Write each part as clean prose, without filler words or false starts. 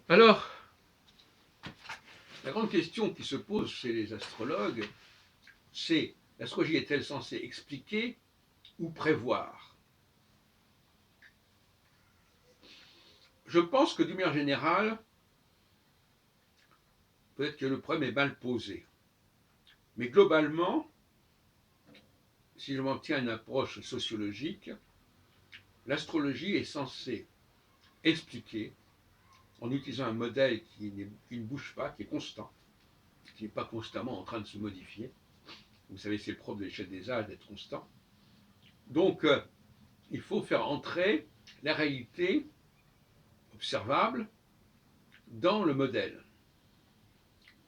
Alors, la grande question qui se pose chez les astrologues, c'est l'astrologie est-elle censée expliquer ou prévoir? Je pense que d'une manière générale, peut-être que le problème est mal posé. Mais globalement, si je m'en tiens à une approche sociologique, l'astrologie est censée expliquer, en utilisant un modèle qui ne bouge pas, qui est constant, qui n'est pas constamment en train de se modifier. Vous savez, c'est le propre de l'échelle des âges d'être constant. Donc, il faut faire entrer la réalité observable dans le modèle.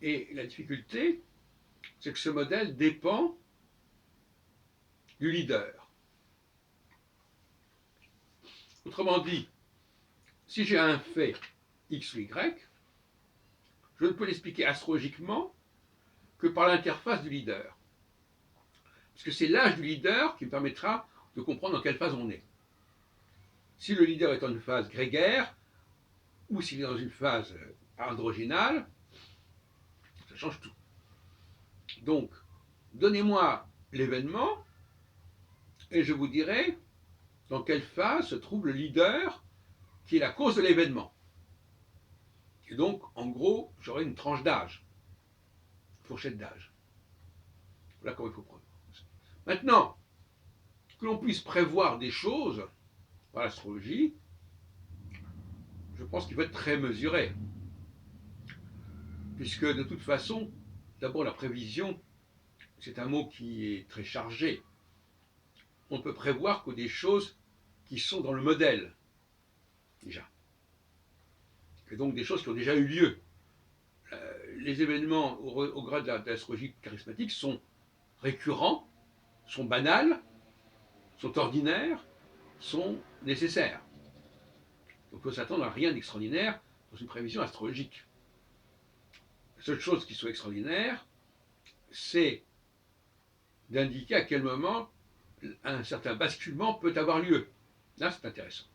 Et la difficulté, c'est que ce modèle dépend du leader. Autrement dit, si j'ai un fait X ou Y, je ne peux l'expliquer astrologiquement que par l'interface du leader. Parce que c'est l'âge du leader qui me permettra de comprendre dans quelle phase on est. Si le leader est dans une phase grégaire, ou s'il est dans une phase androgynale, ça change tout. Donc, donnez-moi l'événement, et je vous dirai dans quelle phase se trouve le leader qui est la cause de l'événement. Et donc, en gros, j'aurai une tranche d'âge, une fourchette d'âge. Voilà comment il faut prendre. Maintenant, que l'on puisse prévoir des choses par l'astrologie, je pense qu'il faut être très mesuré. Puisque de toute façon, d'abord la prévision, c'est un mot qui est très chargé. On ne peut prévoir que des choses qui sont dans le modèle, déjà. Et donc des choses qui ont déjà eu lieu. Les événements au grade de l'astrologie charismatique sont récurrents, sont banals, sont ordinaires, sont nécessaires. Donc il faut s'attendre à rien d'extraordinaire dans une prévision astrologique. La seule chose qui soit extraordinaire, c'est d'indiquer à quel moment un certain basculement peut avoir lieu. Là, c'est intéressant.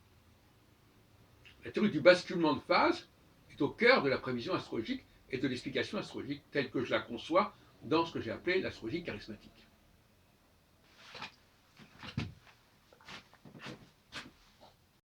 La théorie du basculement de phase est au cœur de la prévision astrologique et de l'explication astrologique telle que je la conçois dans ce que j'ai appelé l'astrologie charismatique.